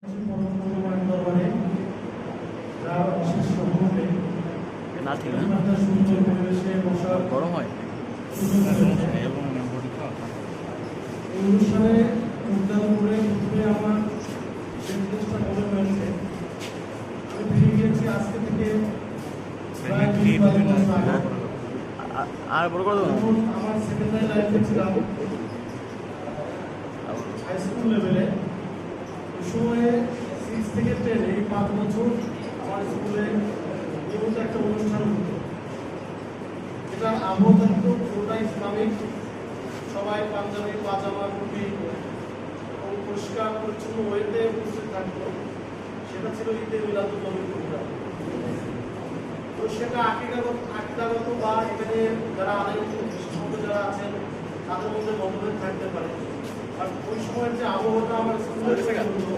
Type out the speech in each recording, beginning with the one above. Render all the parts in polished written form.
গরম হয় অনুষ্ঠানে উদ্যান করে আমার চেষ্টা করে হয়েছে। আমি ফিরে গিয়েছি আজকে থেকে আর বড় করে দেবো। আমার সেকেন্ডারি লাইফে ছিলাম হাই স্কুল লেভেলে। ওই সময়ে 6 থেকে 10 এই 5 বছর আমার স্কুলে নিয়মিত একটা অনুষ্ঠান হতো। এটা আবহাওয়া থাকতো পুরোটা ইসলামিক, সবাই পাঞ্জাবি পাজামা টুপি এবং পরিষ্কার পরিচ্ছন্ন ওয়েতে উপস্থিত থাকতো। সেটা ছিল ঈদে মিলাদুন নবীর প্রোগ্রাম। তো সেটা আকিদাগত বা এখানে যারা আলেম বিশেষজ্ঞ যারা আছেন তাদের মধ্যে মতভেদ থাকতে পারে, আর ওই সময়ের যে আবহাওয়াটা আমার স্কুলের থেকে হতো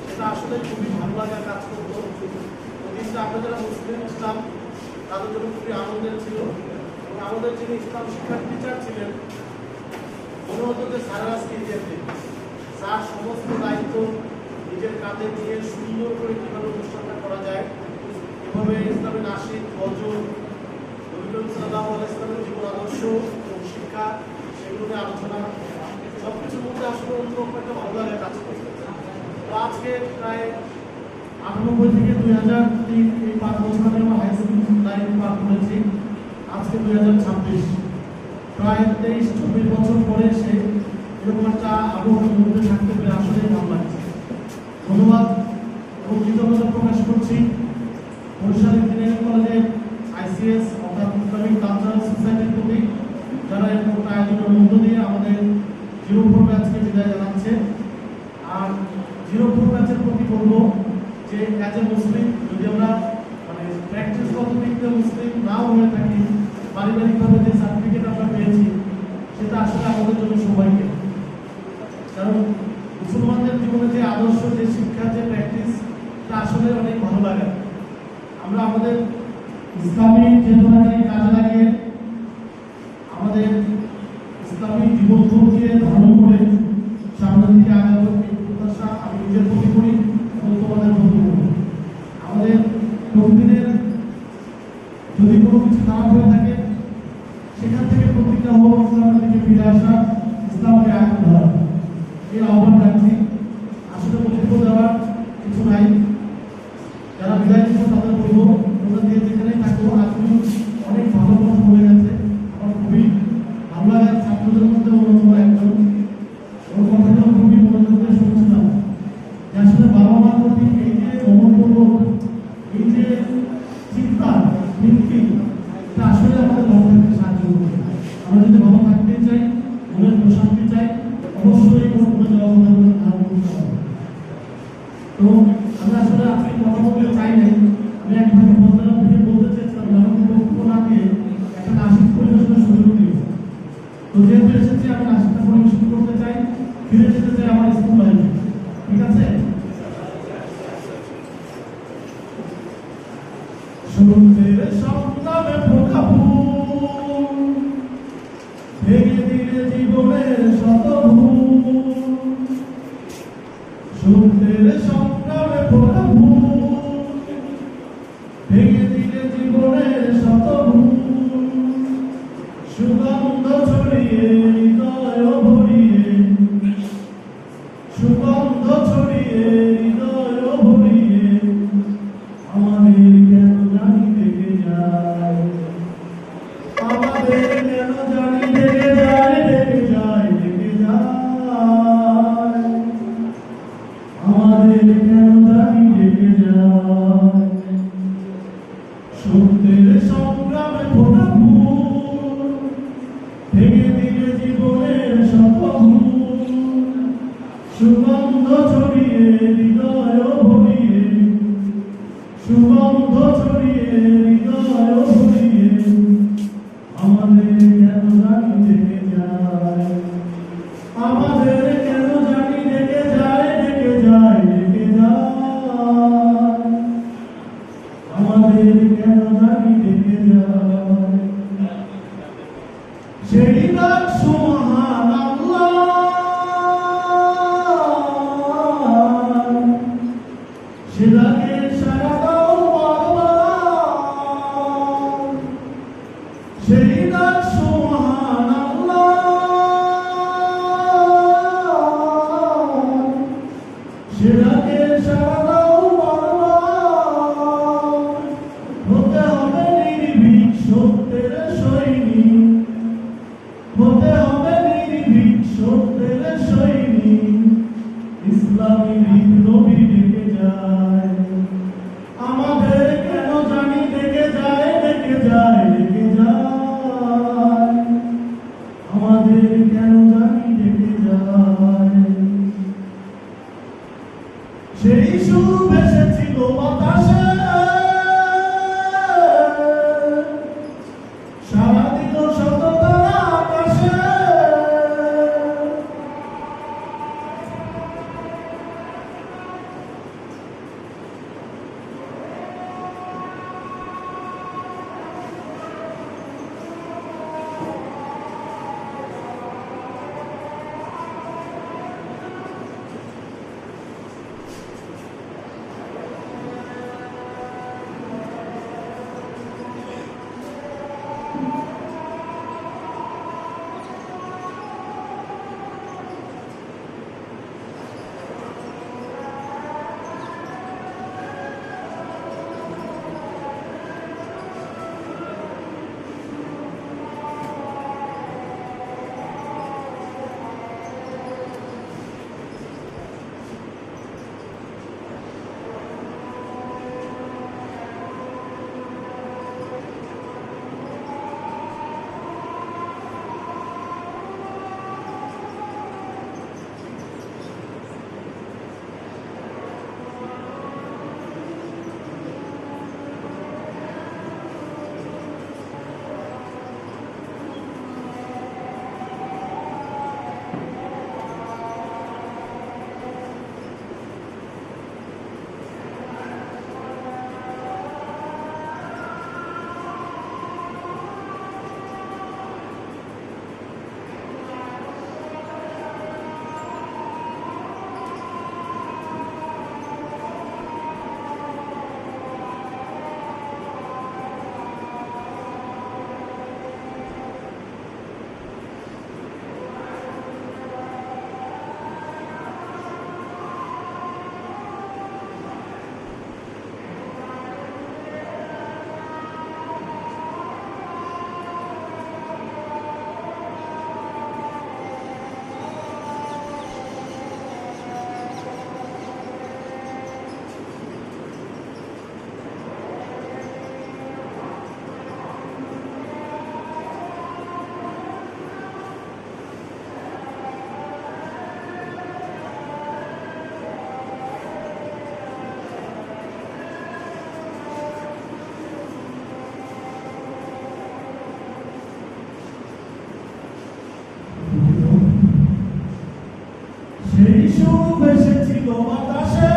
সেটা আসলে খুবই ভালো লাগার কাজ করতো। জিনিসটা আমরা যারা মুসলিম ছিলাম তাদের জন্য খুবই আনন্দের ছিল। এবং আমাদের যিনি ইসলাম শিক্ষার টিচার ছিলেন মনে হতো যে স্যার আজকে ঈদের দিন, স্যার সমস্ত দায়িত্ব নিজের কাঁধে নিয়ে সুন্দর করে কীভাবে অনুষ্ঠানটা করা যায়, এভাবে ইসলামী নাসিক গজল নবী করিম সাল্লাল্লাহু আলাইহি ওয়াসাল্লামের জীবন আদর্শ এবং শিক্ষা সেগুলো নিয়ে আলোচনা সব কিছুর মধ্যে আসলে অন্যরকম একটা ভালো লাগে কাজ করতে। তো আজকে প্রায় 98 থেকে 2003 এই 5 বছর আমি আমার হাই স্কুল লাইফ পার করেছি। আজকে 2026 প্রায় 23-24 বছর পরে এসে এরকম একটা আবহাওয়ার মধ্যে থাকতে পেরে আসলে ভালো লাগছে। ধন্যবাদ এবং কৃতজ্ঞতা প্রকাশ করছি বরিশাল ইঞ্জিনিয়ারিং কলেজের ICS অর্থাৎ ইসলামিক কালচারাল সোসাইটির প্রতি, যারা এরকম আয়োজনের মধ্য দিয়ে আমাদের 04 ব্যাচকে বিদায় জানাচ্ছে। আর 04 ব্যাচের প্রতি বলবো যে অ্যাজ এ মুসলিম যদি আমরা মানে প্র্যাকটিসগত দিক দিয়ে মুসলিম নাও হয়ে থাকি, পারিবারিকভাবে যে সার্টিফিকেট আমরা পেয়েছি সেটা আসলে আমাদের জন্য সবাইকে, কারণ মুসলমানদের জীবনে যে আদর্শ যে শিক্ষা যে প্র্যাকটিস তা আসলে অনেক ভালো লাগে। আমরা আমাদের ইসলামী চেতনাকে কাজে লাগিয়ে আমাদের ইসলামী জীবনকে ধারণ করে সামনের দিকে আগাবো এই প্রত্যাশা আমি নিজের প্রতি করি এবং তোমাদের প্রতি করি। আমাদের প্রতিদিনের যদি কোনো কিছু খারাপ হয়ে থাকে সেখান থেকে প্রতিজ্ঞা হবো ইসলামের দিকে ফিরে আসা, ইসলামকে আঁকড়ে ধরা, এই আহ্বান রাখছি। আসলে বক্তব্য দেওয়ার কিছু নাই, যারা বিদায় দিচ্ছ তাদের বলবো তোমরা যে যেখানেই থাকবো আপনি অনেক ভালো কথা বলে গেছে। আমার খুবই ভালো লাগার ছাত্রদের মধ্যে অন্যতম একজন, ওর কথাগুলো খুবই মনোযোগ দিয়ে শুনছিলাম যে আসলে বাবা মার প্রতি এই যে মনোপূর্বক এই যে চিন্তা থিঙ্কিং এটা আসলে আমাদের ভালো থাকতে সাহায্য করবে। আমরা যদি ভালো থাকতে চাই, মনের প্রশান্তি চাই, অবশ্যই কোনো জবাবদারি ধারণ করতে হবে। তো আমি আসলে আজকে কথা বলতে চাই নাই, আমি একভাবে বলতে চেয়েছিলাম আমাকে বক্তব্য না দিয়ে একটা নাসিক পরিবেশনের সুযোগ দিয়েছি। তো যেহেতু এসেছি আমি নাসিকটা পরিবেশন করতে চাই, ফিরে যেতে চাই আমার স্কুল লাইফে। ঠিক আছে? সূর্যের সংগ্রামে ফোটা ফুল ভেঙে দিলে জীবনের শত ভুল, সূর্যের সংগ্রামে ফোটা ফুল ভেঙে দিলে জীবনের শত ভুল, সুগন্ধ ছড়িয়ে হৃদয় ভরিয়ে, সুগন্ধ ছড়িয়ে হৃদয় ভরিয়ে আমাদের কেন জানি থেকে যায়, আমাদের কেন জানি থেকে যায়, থেকে যায়, থেকে যায়, আমাদের কেন জানি থেকে যায়। সত্যের সংগ্রামে ফোটা ফুল ভেঙে দিলে জীবনের শত ভুল, সুগন্ধ ছড়িয়ে হৃদয় ভরিয়ে, সুগন্ধ ছড়িয়ে হৃদয় ভরিয়ে আমাদের কেন জানি থেকে যায়, আমাদের কেন জানি থেকে যায়, থেকে যায়, থেকে যায়, সে ডাকে সাড়া দাও বারবার, সেই ডাক সুবহানাল্লাহ। সে ডাকে সাড়া দাও বারবার, হতে হবে নির্ভীক সত্যের সৈনিক, হতে হবে নির্ভীক সত্যের সৈনিক। ইসলামী বিপ্লবী ডেকে যায়, আমাদের কেন জানি ডেকে যায়, ডেকে যায়, ডেকে যায়, আমাদের কেন জানি ডেকে যায়। সেই সুর ভেসেছিল বাতাসে, সারা দিল শত তারা আকাশে। সেই সুর ভেসেছিল বাতাসে,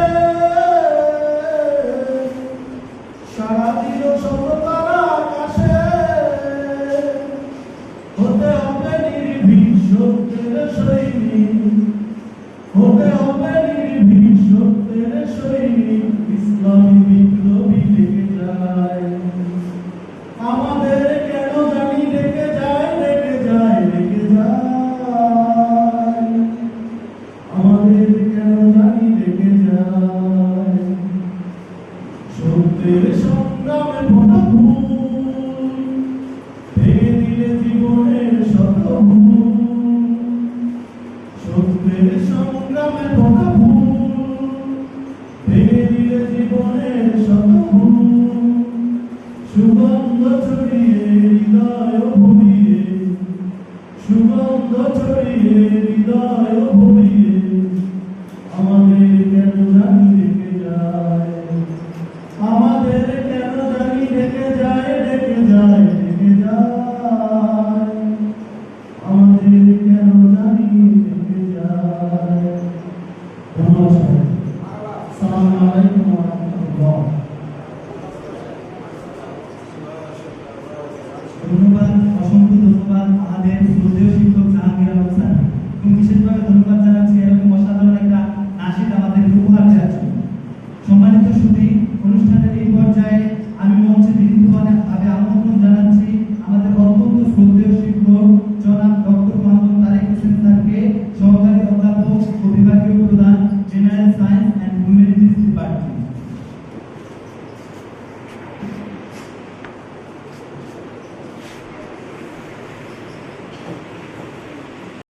সারা দিল শত তারা আকাশে। হতে হবে নির্ভীক সত্যের সৈনিক, হতে হবে নির্ভীক সত্যের সৈনিক। ইসলামী বিপ্লবী ডেকে যায়, আমাদের কেন জানি ডেকে যায়, ডেকে যায়, ডেকে যায়, আমাদের কেন জানি ডেকে যায়। সত্যের সংগ্রামে ভোটা ভুল, ভেঙে দিলে জীবনের শত ভুল। সত্যের সংগ্রামে ভোটা ভুল, ভেঙে দিলে জীবনের শত ভুল। সুগন্ধ ছড়িয়ে হৃদয় ভরিয়ে, সুগন্ধ ছড়িয়ে হৃদয় ভরিয়ে, আমাদের কেন জানি ডেকে যায়, আমাদের কেন জানি ডেকে যায়, ডেকে যায়, ডেকে যায়, আমাদের কেন জানি ডেকে যায়। ধন্যবাদ। আসসালামু আলাইকুম ওয়া রাহমাতুল্লাহ। ধন্যবাদ, অসংখ্য ধন্যবাদ আমাদের শ্রদ্ধেয় শিক্ষক জাহাঙ্গীর আলম স্যার, এবং বিশেষভাবে ধন্যবাদ জানাচ্ছি এরকম অসাধারণ একটা নাশিদ আমাদের উপহার দেওয়ার জন্য। সম্মানিত মঞ্চে